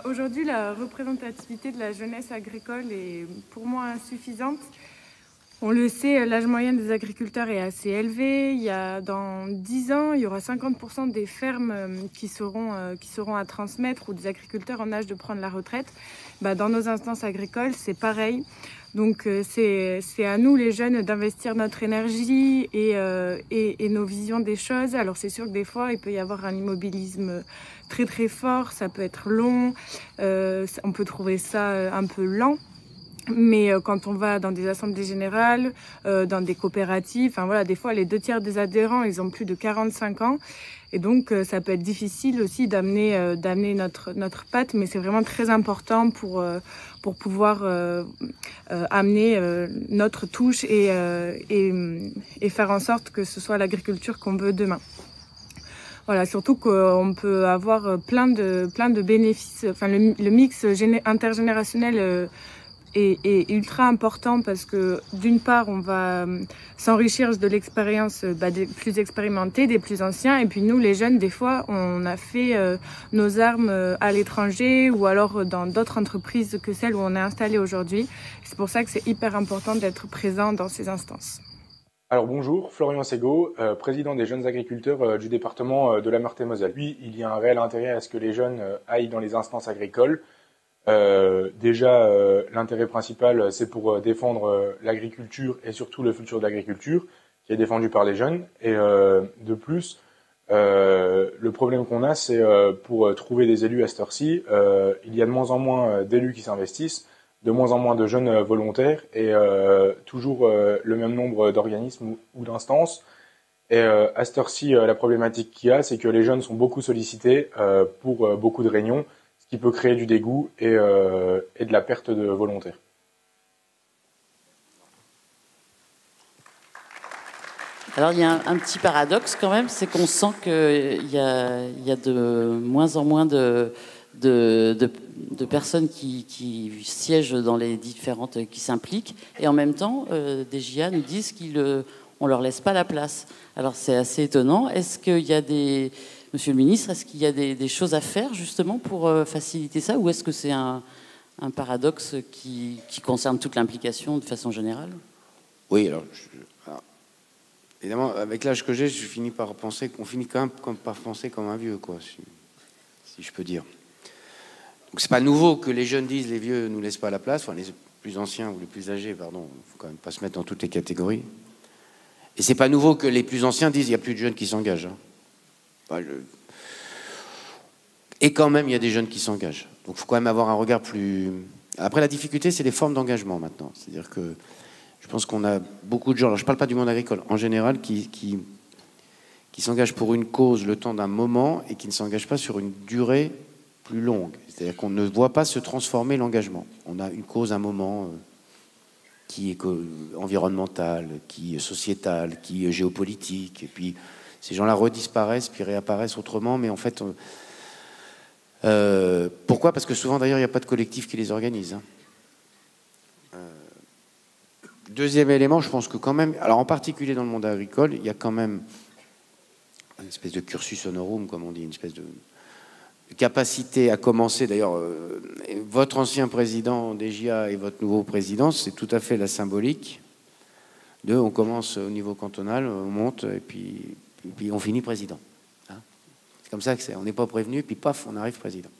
Aujourd'hui, la représentativité de la jeunesse agricole est pour moi insuffisante. On le sait, l'âge moyen des agriculteurs est assez élevé. Dans 10 ans, il y aura 50% des fermes qui seront à transmettre ou des agriculteurs en âge de prendre la retraite. Dans nos instances agricoles, c'est pareil. Donc c'est à nous les jeunes d'investir notre énergie et nos visions des choses. Alors c'est sûr que des fois il peut y avoir un immobilisme très très fort, ça peut être long, on peut trouver ça un peu lent. Mais quand on va dans des assemblées générales, dans des coopératives, enfin voilà, des fois les 2 tiers des adhérents, ils ont plus de 45 ans. Et donc ça peut être difficile aussi d'amener notre patte, mais c'est vraiment très important pour pouvoir amener notre touche et faire en sorte que ce soit l'agriculture qu'on veut demain. Voilà, surtout qu'on peut avoir plein de bénéfices. Enfin, le mix intergénérationnel est ultra important parce que d'une part on va s'enrichir de l'expérience des plus expérimentés, des plus anciens, et puis nous les jeunes des fois on a fait nos armes à l'étranger ou alors dans d'autres entreprises que celles où on est installé aujourd'hui. C'est pour ça que c'est hyper important d'être présent dans ces instances. Alors bonjour, Florian Segaud, président des jeunes agriculteurs du département de la Meurthe-et-Moselle. Oui, il y a un réel intérêt à ce que les jeunes aillent dans les instances agricoles. L'intérêt principal, c'est pour défendre l'agriculture et surtout le futur de l'agriculture, qui est défendu par les jeunes. Et de plus, le problème qu'on a, c'est pour trouver des élus à cette heure-ci, il y a de moins en moins d'élus qui s'investissent, de moins en moins de jeunes volontaires et toujours le même nombre d'organismes ou d'instances. Et à cette heure-ci, la problématique qu'il y a, c'est que les jeunes sont beaucoup sollicités pour beaucoup de réunions, ce qui peut créer du dégoût et de la perte de volontaires. Alors il y a un petit paradoxe quand même, c'est qu'on sent qu'il y a de moins en moins de personnes qui siègent dans les différentes, qui s'impliquent, et en même temps, des JA nous disent qu'on leur laisse pas la place. Alors c'est assez étonnant. Est-ce qu'il y a Monsieur le ministre, est-ce qu'il y a des choses à faire justement pour faciliter ça, ou est-ce que c'est un paradoxe qui concerne toute l'implication de façon générale? Oui, alors évidemment, avec l'âge que j'ai, je finis par penser qu'on finit quand même par penser comme un vieux, quoi, si je peux dire. Donc c'est pas nouveau que les jeunes disent les vieux nous laissent pas la place, enfin les plus anciens ou les plus âgés, pardon, il faut quand même pas se mettre dans toutes les catégories. Et c'est pas nouveau que les plus anciens disent il y a plus de jeunes qui s'engagent. Et quand même, il y a des jeunes qui s'engagent. Donc il faut quand même avoir un regard plus... Après, la difficulté, c'est les formes d'engagement maintenant. C'est-à-dire que je pense qu'on a beaucoup de gens, alors je ne parle pas du monde agricole, en général, qui s'engagent pour une cause le temps d'un moment et qui ne s'engagent pas sur une durée plus longue. C'est-à-dire qu'on ne voit pas se transformer l'engagement. On a une cause, un moment qui est environnemental, qui est sociétal, qui est géopolitique, et puis ces gens-là redisparaissent, puis réapparaissent autrement, mais en fait... pourquoi? Parce que souvent, d'ailleurs, il n'y a pas de collectif qui les organise. Deuxième élément, je pense que quand même, alors en particulier dans le monde agricole, il y a quand même une espèce de cursus honorum, comme on dit, une espèce de capacité à commencer. D'ailleurs, votre ancien président des JA et votre nouveau président, c'est tout à fait la symbolique de on commence au niveau cantonal, on monte, et puis on finit président. C'est comme ça que c'est. On n'est pas prévenu, puis paf, on arrive président.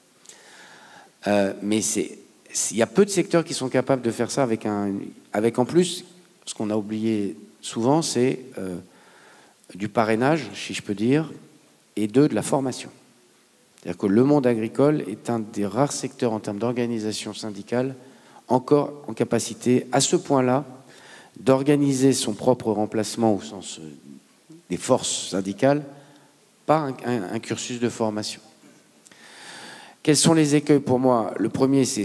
Mais il y a peu de secteurs qui sont capables de faire ça avec en plus, ce qu'on a oublié souvent, c'est du parrainage, si je peux dire, et de la formation. C'est-à-dire que le monde agricole est un des rares secteurs en termes d'organisation syndicale encore en capacité, à ce point-là, d'organiser son propre remplacement au sens des forces syndicales par un cursus de formation. Quels sont les écueils pour moi? Le premier, c'est...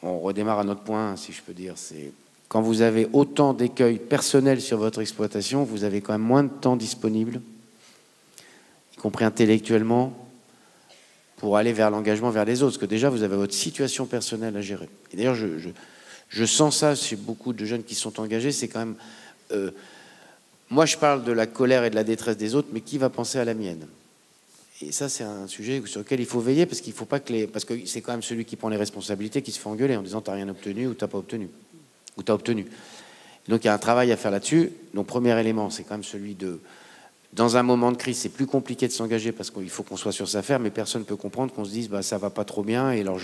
On redémarre à notre point, si je peux dire, c'est quand vous avez autant d'écueils personnels sur votre exploitation, vous avez quand même moins de temps disponible, y compris intellectuellement, pour aller vers l'engagement vers les autres. Parce que déjà, vous avez votre situation personnelle à gérer. Et d'ailleurs, je sens ça chez beaucoup de jeunes qui sont engagés. C'est quand même... moi, je parle de la colère et de la détresse des autres, mais qui va penser à la mienne? Et ça, c'est un sujet sur lequel il faut veiller, parce qu'il faut pas que parce que c'est quand même celui qui prend les responsabilités qui se fait engueuler en disant t'as rien obtenu ou t'as pas obtenu ou t'as obtenu. Et donc il y a un travail à faire là-dessus. Donc premier élément, c'est quand même celui de, dans un moment de crise, c'est plus compliqué de s'engager parce qu'il faut qu'on soit sur sa affaire, mais personne ne peut comprendre qu'on se dise bah ça va pas trop bien et alors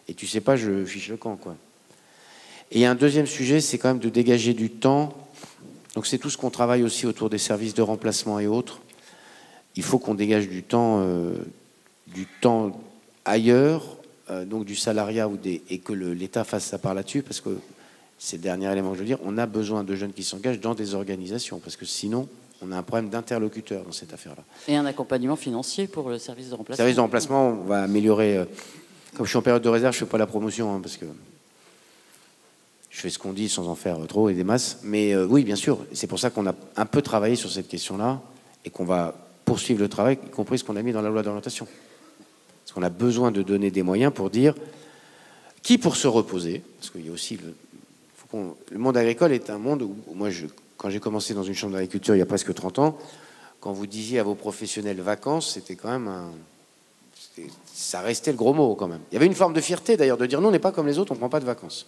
et tu sais pas, je fiche le camp quoi. Et il y a un deuxième sujet, c'est quand même de dégager du temps. Donc c'est tout ce qu'on travaille aussi autour des services de remplacement et autres. Il faut qu'on dégage du temps ailleurs, donc du salariat et que l'État fasse sa part là-dessus, parce que c'est le dernier élément que je veux dire, on a besoin de jeunes qui s'engagent dans des organisations, parce que sinon, on a un problème d'interlocuteur dans cette affaire-là. Et un accompagnement financier pour le service de remplacement. Le service de remplacement, on va améliorer. Comme je suis en période de réserve, je ne fais pas la promotion, hein, parce que je fais ce qu'on dit sans en faire trop et des masses. Mais oui, bien sûr, c'est pour ça qu'on a un peu travaillé sur cette question-là et qu'on va poursuivre le travail, y compris ce qu'on a mis dans la loi d'orientation. Parce qu'on a besoin de donner des moyens pour dire qui pour se reposer, parce qu'il y a aussi le monde agricole est un monde où moi, quand j'ai commencé dans une chambre d'agriculture il y a presque 30 ans, quand vous disiez à vos professionnels vacances, c'était quand même ça restait le gros mot quand même. Il y avait une forme de fierté d'ailleurs de dire non, on n'est pas comme les autres, on ne prend pas de vacances.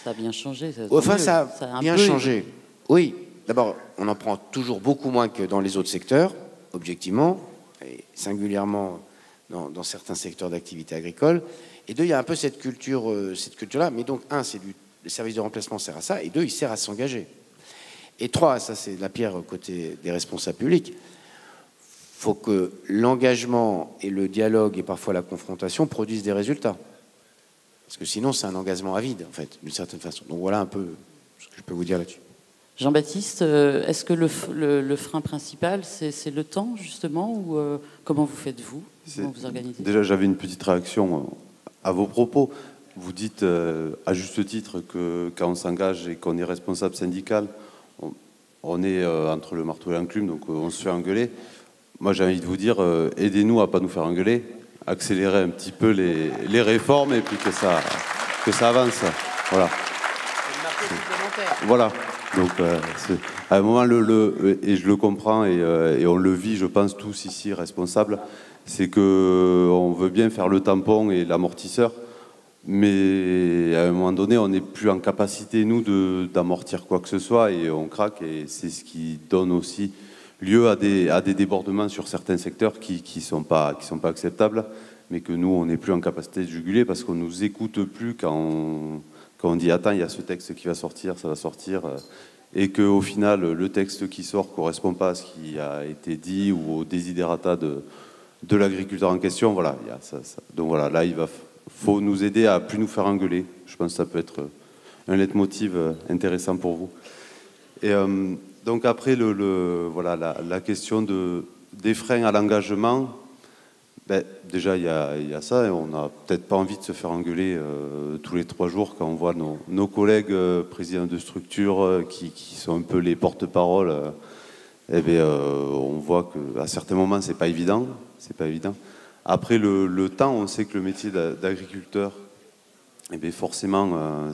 Ça a bien changé. Enfin, ça a bien changé. Oui, d'abord, on en prend toujours beaucoup moins que dans les autres secteurs, objectivement, et singulièrement dans certains secteurs d'activité agricole. Et deux, il y a un peu cette culture-là. Mais donc, un, le service de remplacement sert à ça, et deux, il sert à s'engager. Et trois, ça c'est la pierre côté des responsables publics, il faut que l'engagement et le dialogue et parfois la confrontation produisent des résultats. Parce que sinon, c'est un engagement à vide, en fait, d'une certaine façon. Donc voilà un peu ce que je peux vous dire là-dessus. Jean-Baptiste, est-ce que le frein principal, c'est le temps, justement, ou comment vous faites-vous? Comment vous organisez? Déjà, j'avais une petite réaction à vos propos. Vous dites, à juste titre, que quand on s'engage et qu'on est responsable syndical, on est entre le marteau et l'enclume, donc on se fait engueuler. Moi, j'ai envie de vous dire, aidez-nous à ne pas nous faire engueuler, accélérer un petit peu les réformes et puis que ça avance. Voilà. Voilà. Donc, à un moment, et je le comprends, et on le vit, je pense, tous ici, responsables, c'est qu'on veut bien faire le tampon et l'amortisseur, mais à un moment donné, on n'est plus en capacité, nous, d'amortir quoi que ce soit, et on craque, et c'est ce qui donne aussi lieu à des débordements sur certains secteurs qui sont pas acceptables, mais que nous, on n'est plus en capacité de juguler, parce qu'on ne nous écoute plus quand on dit « Attends, il y a ce texte qui va sortir, ça va sortir », et qu'au final, le texte qui sort ne correspond pas à ce qui a été dit ou au desiderata de l'agriculteur en question. Voilà, il y a ça. Donc voilà, là, faut nous aider à plus nous faire engueuler. Je pense que ça peut être un leitmotiv intéressant pour vous. Et donc après, voilà, la question des freins à l'engagement, déjà, il y a ça, et on n'a peut-être pas envie de se faire engueuler tous les 3 jours quand on voit nos collègues présidents de structures qui sont un peu les porte-paroles. On voit qu'à certains moments, c'est pas évident. Après, le temps, on sait que le métier d'agriculteur, forcément,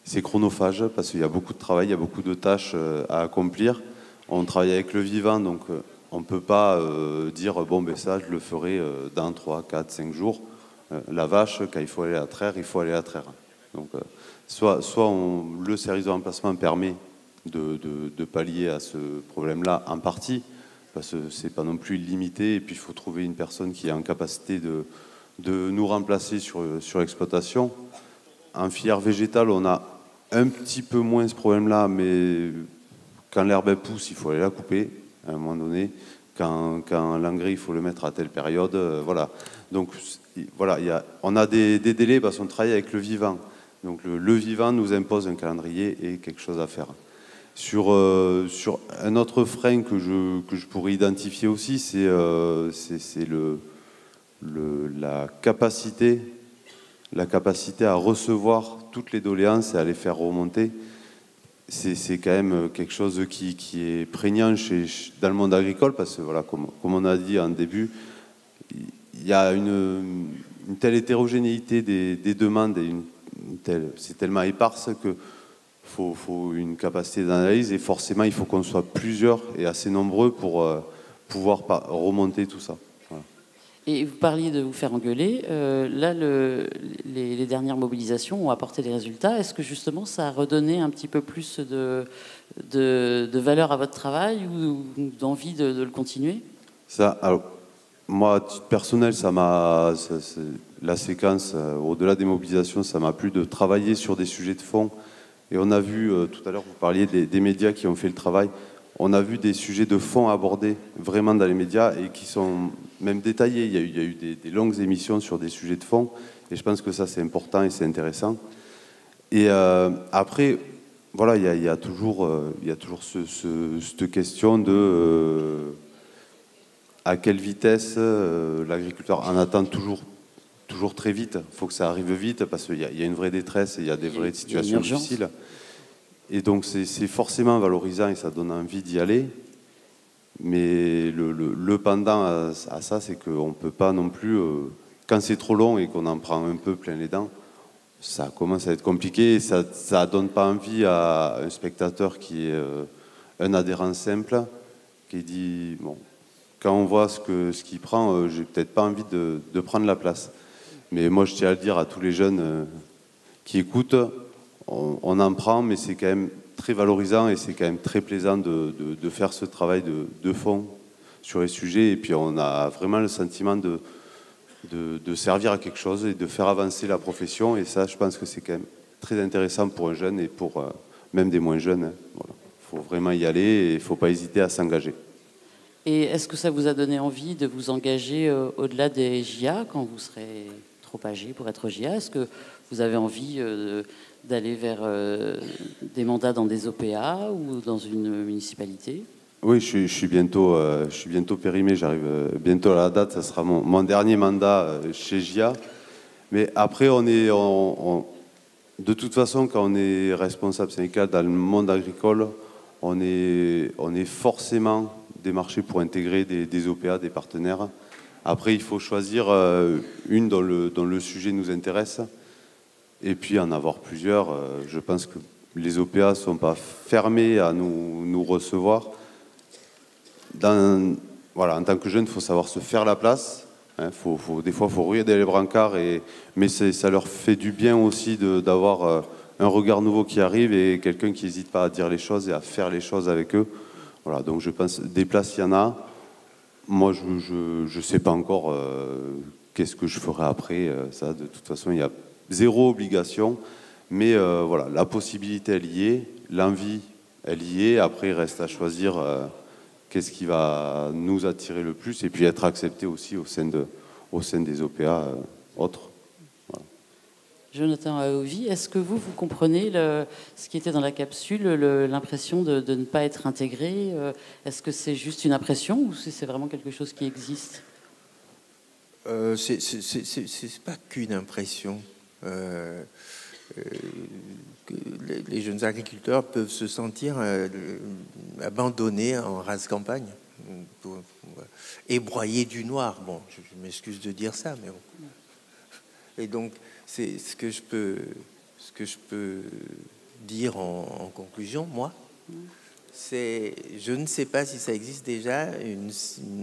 c'est chronophage, parce qu'il y a beaucoup de travail, il y a beaucoup de tâches à accomplir. On travaille avec le vivant, donc on ne peut pas dire ça, je le ferai dans 3, 4, 5 jours. La vache, quand il faut aller la traire, il faut aller la traire. Donc, soit le service de remplacement permet de pallier à ce problème-là en partie, parce que ce n'est pas non plus illimité, et puis il faut trouver une personne qui est en capacité de nous remplacer sur l'exploitation. En filière végétale, on a un petit peu moins ce problème-là, mais quand l'herbe pousse, il faut aller la couper à un moment donné. Quand l'engrais, il faut le mettre à telle période. Voilà. Donc, voilà, on a des délais parce qu'on travaille avec le vivant. Donc, le vivant nous impose un calendrier et quelque chose à faire. Sur un autre frein que je pourrais identifier aussi, c'est la capacité à recevoir toutes les doléances et à les faire remonter. C'est quand même quelque chose qui est prégnant dans le monde agricole, parce que voilà, comme on a dit en début, il y a une telle hétérogénéité des demandes, et c'est tellement éparse que faut une capacité d'analyse, et forcément il faut qu'on soit plusieurs et assez nombreux pour pouvoir remonter tout ça. Voilà. Et vous parliez de vous faire engueuler. Là, les dernières mobilisations ont apporté des résultats. Est-ce que justement ça a redonné un petit peu plus de valeur à votre travail ou d'envie de le continuer? Ça, alors, moi, à titre personnel, la séquence, au-delà des mobilisations, ça m'a plu de travailler sur des sujets de fond. Et on a vu, tout à l'heure, vous parliez des médias qui ont fait le travail. On a vu des sujets de fond abordés vraiment dans les médias et qui sont même détaillés. Il y a eu des longues émissions sur des sujets de fond. Et je pense que ça, c'est important et c'est intéressant. Et après, voilà, il y a toujours cette question de à quelle vitesse l'agriculteur en attend toujours très vite. Il faut que ça arrive vite parce qu'il y a une vraie détresse et il y a des vraies situations difficiles. Et donc c'est forcément valorisant et ça donne envie d'y aller. Mais le pendant à ça, c'est qu'on ne peut pas non plus, quand c'est trop long et qu'on en prend un peu plein les dents, ça commence à être compliqué. Ça ne donne pas envie à un spectateur qui est un adhérent simple, qui dit, bon, quand on voit ce qu'il prend, j'ai peut-être pas envie de prendre la place. Mais moi, je tiens à le dire à tous les jeunes qui écoutent, on en prend, mais c'est quand même très valorisant et c'est quand même très plaisant de faire ce travail de fond sur les sujets. Et puis, on a vraiment le sentiment de servir à quelque chose et de faire avancer la profession. Et ça, je pense que c'est quand même très intéressant pour un jeune et pour même des moins jeunes. Voilà. Il faut vraiment y aller et il ne faut pas hésiter à s'engager. Et est-ce que ça vous a donné envie de vous engager au-delà des JA quand vous serez trop âgé pour être JA? Est-ce que vous avez envie d'aller vers des mandats dans des OPA ou dans une municipalité? Oui, je suis bientôt périmé, j'arrive bientôt à la date, ça sera mon dernier mandat chez JA. Mais après, de toute façon, quand on est responsable syndical dans le monde agricole, on est forcément démarché pour intégrer des OPA, des partenaires. Après, il faut choisir une dont le sujet nous intéresse et puis en avoir plusieurs. Je pense que les OPA ne sont pas fermés à nous recevoir. Voilà, en tant que jeune, il faut savoir se faire la place. Hein, des fois, il faut regarder les brancards, mais ça leur fait du bien aussi d'avoir un regard nouveau qui arrive et quelqu'un qui n'hésite pas à dire les choses et à faire les choses avec eux. Voilà, donc je pense des places, il y en a. Moi, je sais pas encore qu'est-ce que je ferai après. Ça, de toute façon, il y a zéro obligation. Mais voilà, la possibilité, elle y est. L'envie, elle y est. Après, il reste à choisir qu'est-ce qui va nous attirer le plus et puis être accepté aussi au sein des OPA autres. Voilà. Jonathan Aovi, est-ce que vous comprenez ce qui était dans la capsule, l'impression de ne pas être intégré? Est-ce que c'est juste une impression ou c'est vraiment quelque chose qui existe? C'est pas qu'une impression. Les jeunes agriculteurs peuvent se sentir abandonnés en rase campagne, ébroyés du noir. Bon, je m'excuse de dire ça, mais bon. Et donc, c'est ce que je peux dire en conclusion, moi, c'est, je ne sais pas si ça existe déjà une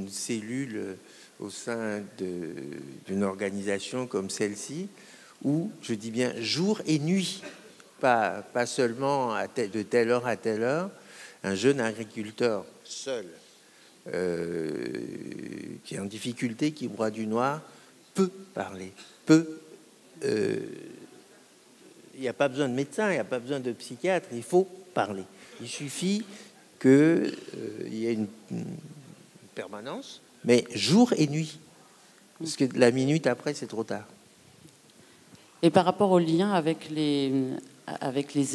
cellule au sein d'une organisation comme celle-ci, où, je dis bien jour et nuit, pas seulement de telle heure à telle heure, un jeune agriculteur seul, qui est en difficulté, qui broie du noir, peut parler, il n'y a pas besoin de médecin, il n'y a pas besoin de psychiatre, il faut parler. Il suffit qu'il y ait une permanence, mais jour et nuit, parce que la minute après, c'est trop tard. Et par rapport au lien avec les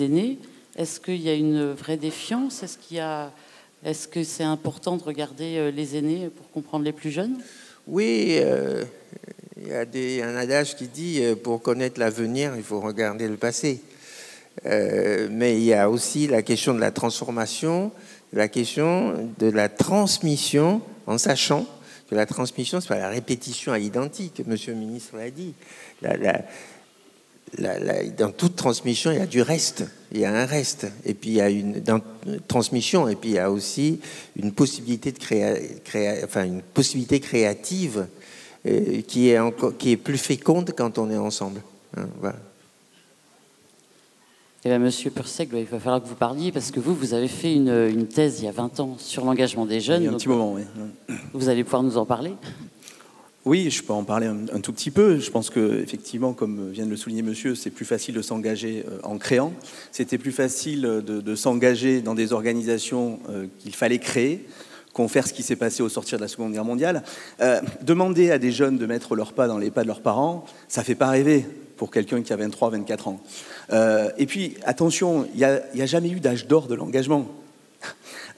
aînés, est-ce qu'il y a une vraie défiance? Est-ce que c'est important de regarder les aînés pour comprendre les plus jeunes? Oui, il y a un adage qui dit pour connaître l'avenir, il faut regarder le passé. Mais il y a aussi la question de la transformation, la question de la transmission, en sachant que la transmission, c'est pas la répétition à l'identique. Monsieur le ministre l'a dit. dans toute transmission, il y a du reste. Il y a un reste. Et puis, il y a une transmission. Et puis, il y a aussi une possibilité une possibilité créative qui est plus féconde quand on est ensemble. Hein, voilà. Eh bien, Monsieur Purseg, il va falloir que vous parliez, parce que vous avez fait une thèse il y a 20 ans sur l'engagement des jeunes. Il y a un petit moment, oui. Vous allez pouvoir nous en parler? Oui, je peux en parler un tout petit peu. Je pense qu'effectivement, comme vient de le souligner monsieur, c'est plus facile de s'engager en créant. C'était plus facile de s'engager dans des organisations qu'il fallait créer qu'en faire ce qui s'est passé au sortir de la Seconde Guerre mondiale. Demander à des jeunes de mettre leurs pas dans les pas de leurs parents, ça ne fait pas rêver pour quelqu'un qui a 23, 24 ans. Et puis, attention, il n'y a jamais eu d'âge d'or de l'engagement.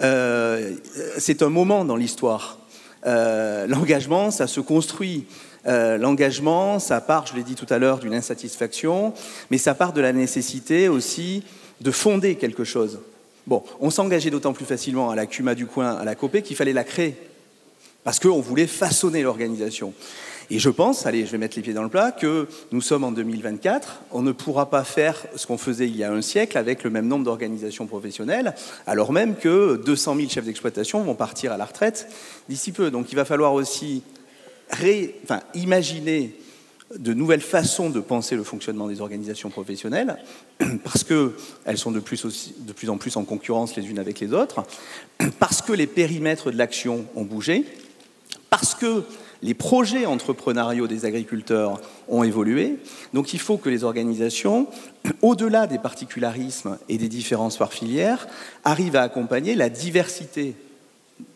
C'est un moment dans l'histoire. L'engagement, ça se construit. L'engagement, ça part, je l'ai dit tout à l'heure, d'une insatisfaction, mais ça part de la nécessité aussi de fonder quelque chose. Bon, on s'engageait d'autant plus facilement à la CUMA du coin, à la COPE, qu'il fallait la créer, parce qu'on voulait façonner l'organisation. Et je pense, allez, je vais mettre les pieds dans le plat, que nous sommes en 2024, on ne pourra pas faire ce qu'on faisait il y a un siècle avec le même nombre d'organisations professionnelles, alors même que 200 000 chefs d'exploitation vont partir à la retraite d'ici peu. Donc il va falloir aussi imaginer de nouvelles façons de penser le fonctionnement des organisations professionnelles, parce qu'elles sont de plus en plus en concurrence les unes avec les autres, parce que les périmètres de l'action ont bougé, parce que les projets entrepreneuriaux des agriculteurs ont évolué. Donc il faut que les organisations, au-delà des particularismes et des différences par filière, arrivent à accompagner la diversité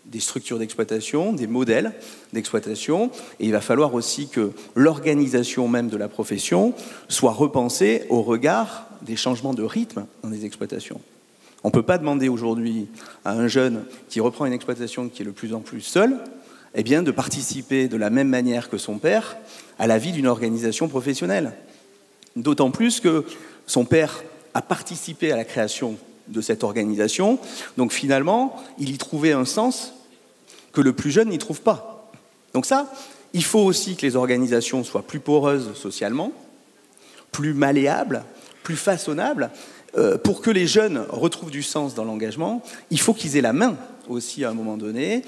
des structures d'exploitation, des modèles d'exploitation. Et il va falloir aussi que l'organisation même de la profession soit repensée au regard des changements de rythme dans les exploitations. On ne peut pas demander aujourd'hui à un jeune qui reprend une exploitation qui est de plus en plus seul, eh bien, de participer de la même manière que son père à la vie d'une organisation professionnelle. D'autant plus que son père a participé à la création de cette organisation, donc finalement, il y trouvait un sens que le plus jeune n'y trouve pas. Donc ça, il faut aussi que les organisations soient plus poreuses socialement, plus malléables, plus façonnables. Pour que les jeunes retrouvent du sens dans l'engagement, il faut qu'ils aient la main aussi à un moment donné,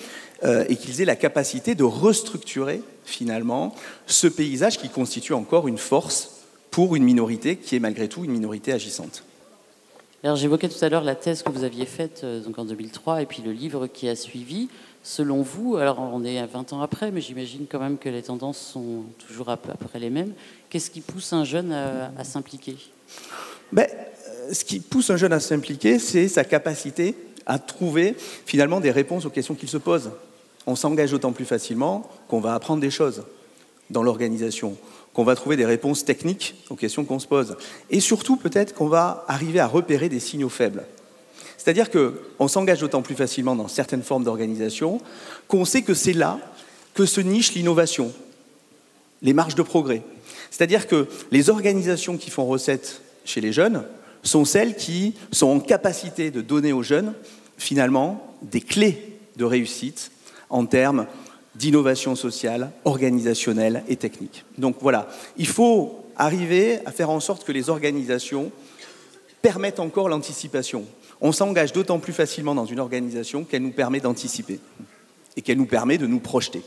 et qu'ils aient la capacité de restructurer finalement ce paysage qui constitue encore une force pour une minorité qui est malgré tout une minorité agissante. Alors j'évoquais tout à l'heure la thèse que vous aviez faite donc en 2003 et puis le livre qui a suivi. Selon vous, alors on est à 20 ans après, mais j'imagine quand même que les tendances sont toujours à peu près les mêmes. Qu'est-ce qui pousse un jeune à s'impliquer ? Ce qui pousse un jeune à s'impliquer, c'est sa capacité à trouver finalement des réponses aux questions qu'il se pose. On s'engage d'autant plus facilement qu'on va apprendre des choses dans l'organisation, qu'on va trouver des réponses techniques aux questions qu'on se pose. Et surtout, peut-être qu'on va arriver à repérer des signaux faibles. C'est-à-dire qu'on s'engage d'autant plus facilement dans certaines formes d'organisation qu'on sait que c'est là que se niche l'innovation, les marges de progrès. C'est-à-dire que les organisations qui font recette chez les jeunes sont celles qui sont en capacité de donner aux jeunes, finalement, des clés de réussite en termes d'innovation sociale, organisationnelle et technique. Donc voilà, il faut arriver à faire en sorte que les organisations permettent encore l'anticipation. On s'engage d'autant plus facilement dans une organisation qu'elle nous permet d'anticiper et qu'elle nous permet de nous projeter.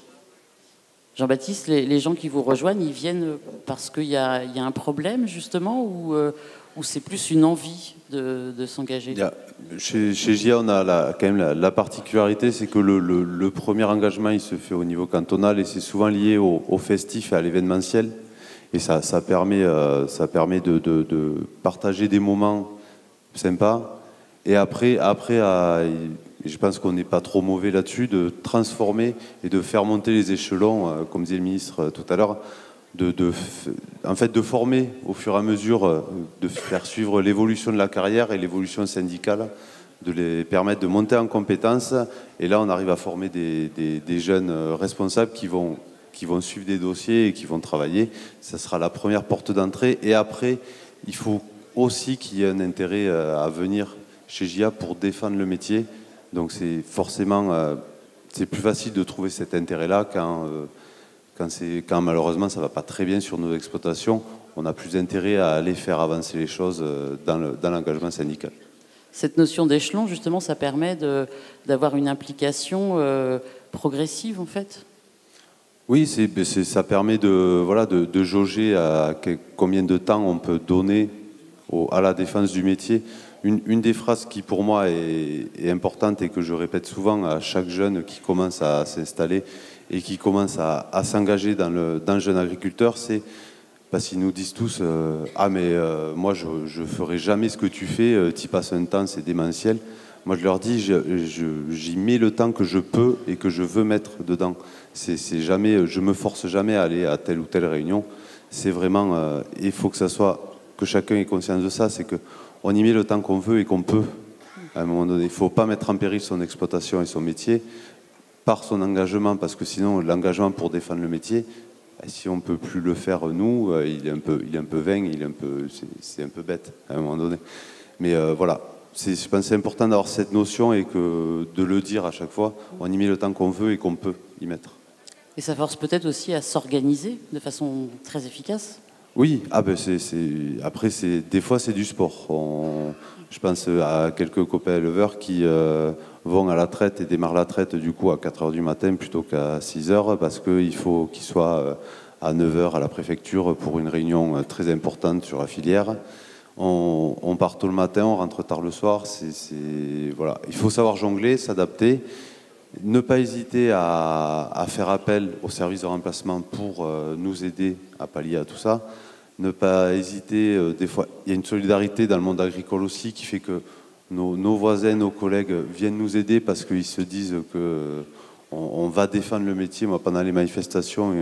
Jean-Baptiste, les gens qui vous rejoignent, ils viennent parce qu'il y a un problème justement ou c'est plus une envie de s'engager ? Chez GIA, on a quand même la particularité, c'est que le premier engagement, il se fait au niveau cantonal et c'est souvent lié au festif et à l'événementiel. Et ça permet de partager des moments sympas. Et après je pense qu'on n'est pas trop mauvais là-dessus, de transformer et de faire monter les échelons, comme disait le ministre tout à l'heure, en fait de former au fur et à mesure, de faire suivre l'évolution de la carrière et l'évolution syndicale, de les permettre de monter en compétences. Et là, on arrive à former des jeunes responsables qui vont suivre des dossiers et qui vont travailler. Ça sera la première porte d'entrée. Et après, il faut aussi qu'il y ait un intérêt à venir chez GIA pour défendre le métier. Donc c'est forcément c'est plus facile de trouver cet intérêt-là quand malheureusement ça ne va pas très bien sur nos exploitations. on a plus intérêt à aller faire avancer les choses dans l'engagement syndical. Cette notion d'échelon, justement, ça permet d'avoir une implication progressive, en fait. Oui, ça permet de jauger à combien de temps on peut donner à la défense du métier. Une des phrases qui, pour moi, est importante et que je répète souvent à chaque jeune qui commence à s'installer et qui commence à s'engager dans le jeune agriculteur, c'est parce qu'ils nous disent tous moi, je ne ferai jamais ce que tu fais, tu y passes un temps, c'est démentiel. Moi, je leur dis, j'y mets le temps que je peux et que je veux mettre dedans. C'est jamais, je me force jamais à aller à telle ou telle réunion. C'est vraiment, il faut que chacun ait conscience de ça, c'est qu'on y met le temps qu'on veut et qu'on peut. À un moment donné, il ne faut pas mettre en péril son exploitation et son métier par son engagement, parce que sinon, l'engagement pour défendre le métier, si on ne peut plus le faire nous, il est un peu vain, c'est un peu bête à un moment donné. Mais voilà. Je pense que c'est important d'avoir cette notion et de le dire à chaque fois. On y met le temps qu'on veut et qu'on peut y mettre. Et ça force peut-être aussi à s'organiser de façon très efficace. Oui, après, des fois, c'est du sport. Je pense à quelques copains éleveurs qui vont à la traite et démarrent la traite du coup à 4h du matin plutôt qu'à 6h parce qu'il faut qu'ils soient à 9h à la préfecture pour une réunion très importante sur la filière. On part tôt le matin, on rentre tard le soir. Voilà. Il faut savoir jongler, s'adapter, ne pas hésiter à faire appel au service de remplacement pour nous aider à pallier à tout ça. Ne pas hésiter, des fois, il y a une solidarité dans le monde agricole aussi qui fait que nos voisins, nos collègues viennent nous aider parce qu'ils se disent qu'on va défendre le métier. Moi, pendant les manifestations,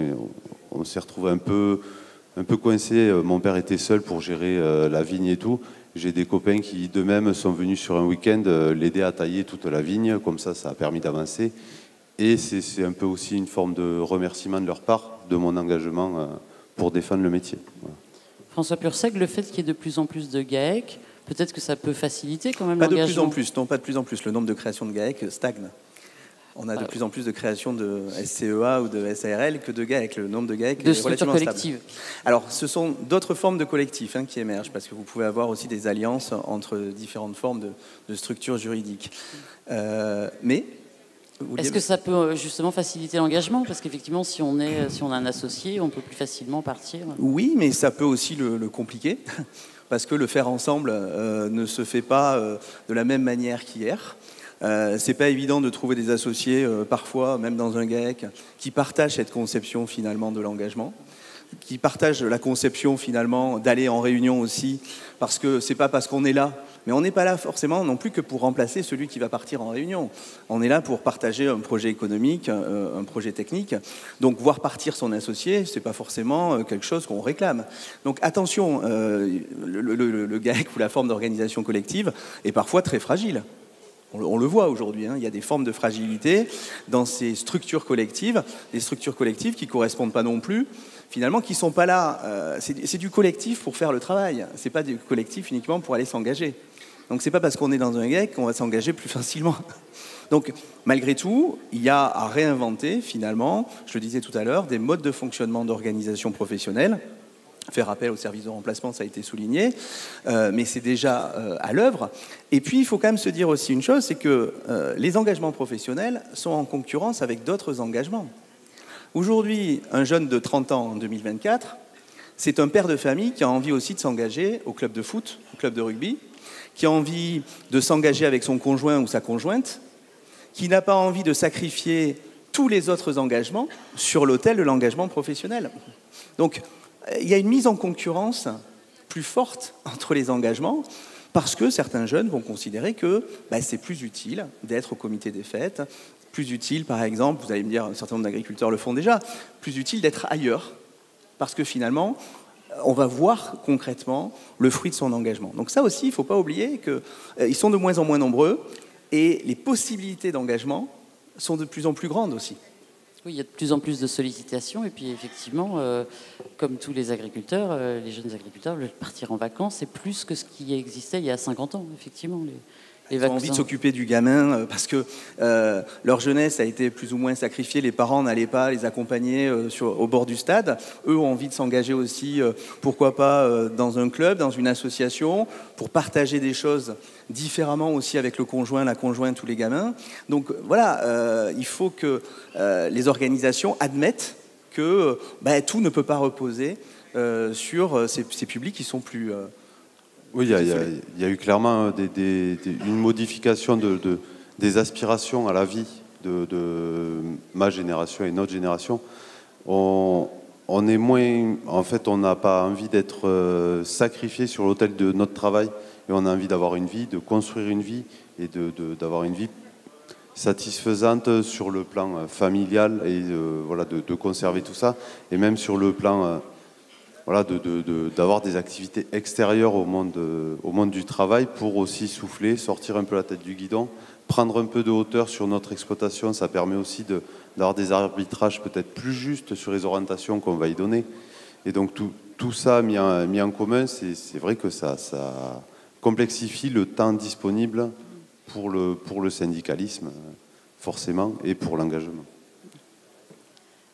on s'est retrouvé un peu coincé. Mon père était seul pour gérer la vigne et tout. J'ai des copains qui, d'eux-mêmes, sont venus sur un week-end l'aider à tailler toute la vigne. Comme ça a permis d'avancer. Et c'est un peu aussi une forme de remerciement de leur part de mon engagement pour défendre le métier. Voilà. François Pursec, le fait qu'il y ait de plus en plus de GAEC, peut-être que ça peut faciliter quand même l'engagement. Pas de plus en plus. Le nombre de créations de GAEC stagne. On a de plus en plus de créations de SCEA ou de SARL que de GAEC. Le nombre de GAEC est relativement stable. Alors, ce sont d'autres formes de collectifs qui émergent, parce que vous pouvez avoir aussi des alliances entre différentes formes de structures juridiques. Mais est-ce que ça peut justement faciliter l'engagement? Parce qu'effectivement, si on a un associé, on peut plus facilement partir. Oui, mais ça peut aussi le compliquer, parce que le faire ensemble ne se fait pas de la même manière qu'hier. C'est pas évident de trouver des associés, parfois, même dans un GAEC, qui partagent cette conception finalement de l'engagement, qui partagent la conception finalement d'aller en réunion aussi, parce que c'est pas parce qu'on est là, mais on n'est pas là forcément non plus que pour remplacer celui qui va partir en réunion. On est là pour partager un projet économique, un projet technique. Donc voir partir son associé, c'est pas forcément quelque chose qu'on réclame. Donc attention, le GAEC ou la forme d'organisation collective est parfois très fragile. On le voit aujourd'hui, il y a des formes de fragilité dans ces structures collectives, des structures collectives qui ne correspondent pas non plus, finalement, qui ne sont pas là. C'est du collectif pour faire le travail, ce n'est pas du collectif uniquement pour aller s'engager. Donc ce n'est pas parce qu'on est dans un GAEC qu'on va s'engager plus facilement. Donc malgré tout, il y a à réinventer finalement, je le disais tout à l'heure, des modes de fonctionnement d'organisation professionnelle. Faire appel au service de remplacement, ça a été souligné, mais c'est déjà à l'œuvre. Et puis, il faut quand même se dire aussi une chose, c'est que les engagements professionnels sont en concurrence avec d'autres engagements. Aujourd'hui, un jeune de 30 ans en 2024, c'est un père de famille qui a envie aussi de s'engager au club de foot, au club de rugby, qui a envie de s'engager avec son conjoint ou sa conjointe, qui n'a pas envie de sacrifier tous les autres engagements sur l'autel de l'engagement professionnel. Donc, il y a une mise en concurrence plus forte entre les engagements parce que certains jeunes vont considérer que c'est plus utile d'être au comité des fêtes, plus utile, par exemple, vous allez me dire, un certain nombre d'agriculteurs le font déjà, plus utile d'être ailleurs parce que finalement, on va voir concrètement le fruit de son engagement. Donc ça aussi, il ne faut pas oublier qu'ils sont de moins en moins nombreux et les possibilités d'engagement sont de plus en plus grandes aussi. Oui, il y a de plus en plus de sollicitations et puis effectivement, comme tous les agriculteurs, les jeunes agriculteurs veulent partir en vacances, c'est plus que ce qui existait il y a 50 ans, effectivement. Les Ils ont envie de s'occuper du gamin parce que leur jeunesse a été plus ou moins sacrifiée. Les parents n'allaient pas les accompagner au bord du stade. Eux ont envie de s'engager aussi, pourquoi pas, dans un club, dans une association, pour partager des choses différemment aussi avec le conjoint, la conjointe ou les gamins. Donc voilà, il faut que les organisations admettent que tout ne peut pas reposer sur ces publics qui sont plus... Oui, il y a eu clairement une modification des aspirations à la vie de ma génération et notre génération. On est moins, en fait, on n'a pas envie d'être sacrifié sur l'autel de notre travail, et on a envie d'avoir une vie, de construire une vie et d'avoir une vie satisfaisante sur le plan familial et voilà, de conserver tout ça, et même sur le plan voilà, d'avoir des activités extérieures au monde du travail pour aussi souffler, sortir un peu la tête du guidon, prendre un peu de hauteur sur notre exploitation. Ça permet aussi d'avoir des arbitrages peut-être plus justes sur les orientations qu'on va y donner. Et donc tout ça mis en commun, c'est vrai que ça complexifie le temps disponible pour le syndicalisme, forcément, et pour l'engagement.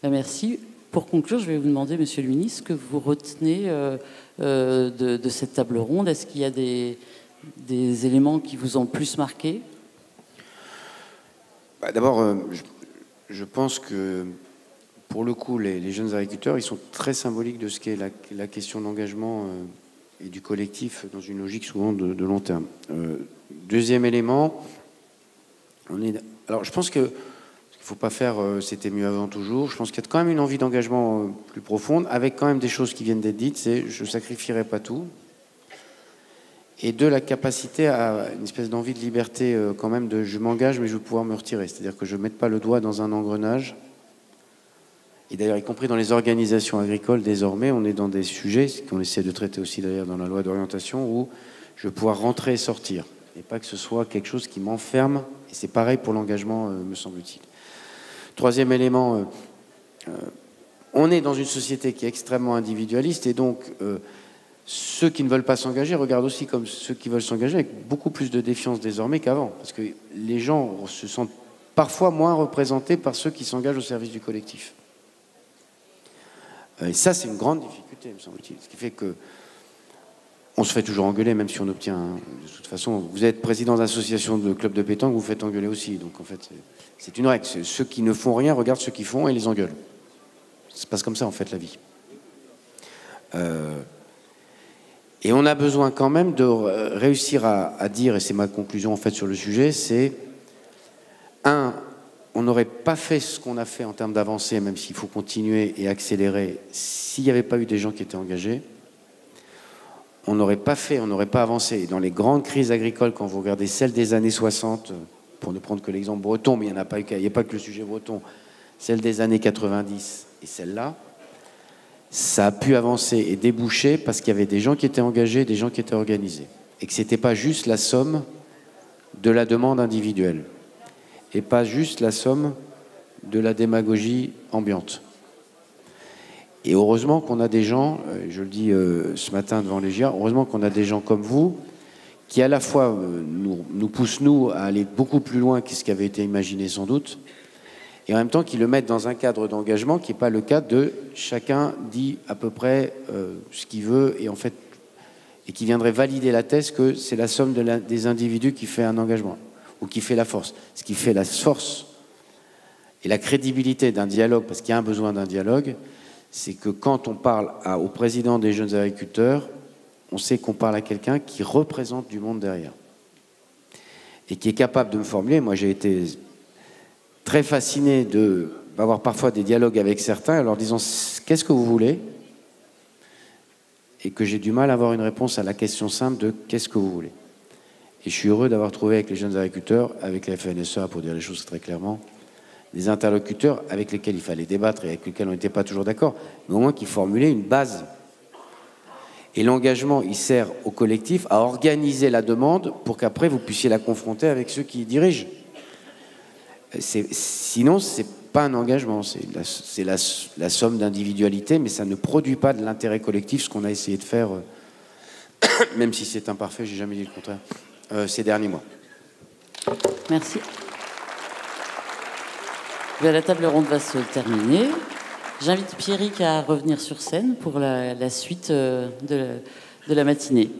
Merci. Pour conclure, je vais vous demander, Monsieur le ministre, ce que vous retenez de cette table ronde. Est-ce qu'il y a des éléments qui vous ont le plus marqué? D'abord, je pense que, pour le coup, les jeunes agriculteurs, ils sont très symboliques de ce qu'est la question d'engagement et du collectif dans une logique souvent de long terme. Deuxième élément, alors je pense que il ne faut pas faire c'était mieux avant toujours. Je pense qu'il y a quand même une envie d'engagement plus profonde, avec quand même des choses qui viennent d'être dites, c'est je ne sacrifierai pas tout. Et de la capacité à une espèce d'envie de liberté quand même de je m'engage mais je veux pouvoir me retirer. C'est-à-dire que je ne mette pas le doigt dans un engrenage. Et d'ailleurs, y compris dans les organisations agricoles, désormais, on est dans des sujets qu'on essaie de traiter aussi d'ailleurs dans la loi d'orientation où je veux pouvoir rentrer et sortir. Et pas que ce soit quelque chose qui m'enferme. Et c'est pareil pour l'engagement, me semble-t-il. Troisième élément, on est dans une société qui est extrêmement individualiste et donc ceux qui ne veulent pas s'engager regardent aussi comme ceux qui veulent s'engager avec beaucoup plus de défiance désormais qu'avant. Parce que les gens se sentent parfois moins représentés par ceux qui s'engagent au service du collectif. Et ça, c'est une grande difficulté, me semble-t-il. Ce qui fait que on se fait toujours engueuler, même si on obtient... De toute façon, vous êtes président d'association de club de pétanque, vous vous faites engueuler aussi. Donc, en fait, c'est une règle. Ceux qui ne font rien regardent ceux qui font et les engueulent. Ça se passe comme ça, en fait, la vie. Et on a besoin quand même de réussir à dire, et c'est ma conclusion, en fait, sur le sujet, c'est... on n'aurait pas fait ce qu'on a fait en termes d'avancée, même s'il faut continuer et accélérer, s'il n'y avait pas eu des gens qui étaient engagés. On n'aurait pas avancé. Et dans les grandes crises agricoles, quand vous regardez celles des années 60, pour ne prendre que l'exemple breton, mais il n'y a pas que le sujet breton, celle des années 90 et celle-là, ça a pu avancer et déboucher parce qu'il y avait des gens qui étaient engagés, des gens qui étaient organisés. Et que ce n'était pas juste la somme de la demande individuelle et pas juste la somme de la démagogie ambiante. Et heureusement qu'on a des gens, je le dis ce matin devant les GIA, heureusement qu'on a des gens comme vous qui à la fois nous poussent, nous, à aller beaucoup plus loin que ce qui avait été imaginé sans doute, et en même temps qui le mettent dans un cadre d'engagement qui n'est pas le cadre de chacun dit à peu près ce qu'il veut, et en fait, et qui viendrait valider la thèse que c'est la somme des individus qui fait un engagement, ou qui fait la force. Ce qui fait la force et la crédibilité d'un dialogue, parce qu'il y a un besoin d'un dialogue, c'est que quand on parle au président des jeunes agriculteurs, on sait qu'on parle à quelqu'un qui représente du monde derrière et qui est capable de me formuler. Moi, j'ai été très fasciné d'avoir parfois des dialogues avec certains en leur disant « qu'est-ce que vous voulez ?» et que j'ai du mal à avoir une réponse à la question simple de « qu'est-ce que vous voulez ?» Et je suis heureux d'avoir trouvé avec les jeunes agriculteurs, avec la FNSEA, pour dire les choses très clairement, des interlocuteurs avec lesquels il fallait débattre et avec lesquels on n'était pas toujours d'accord, mais au moins qui formulaient une base. Et l'engagement, il sert au collectif à organiser la demande pour qu'après vous puissiez la confronter avec ceux qui y dirigent. Sinon, c'est pas un engagement, c'est la somme d'individualité, mais ça ne produit pas de l'intérêt collectif, ce qu'on a essayé de faire, même si c'est imparfait, j'ai jamais dit le contraire, ces derniers mois. Merci. La table ronde va se terminer. J'invite Pierrick à revenir sur scène pour la suite de la matinée.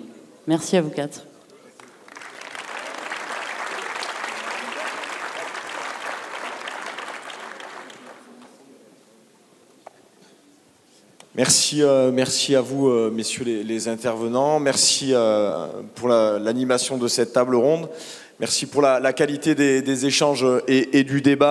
Merci à vous quatre. Merci à vous, messieurs les intervenants. Merci pour l'animation de cette table ronde. Merci pour la qualité des échanges et du débat.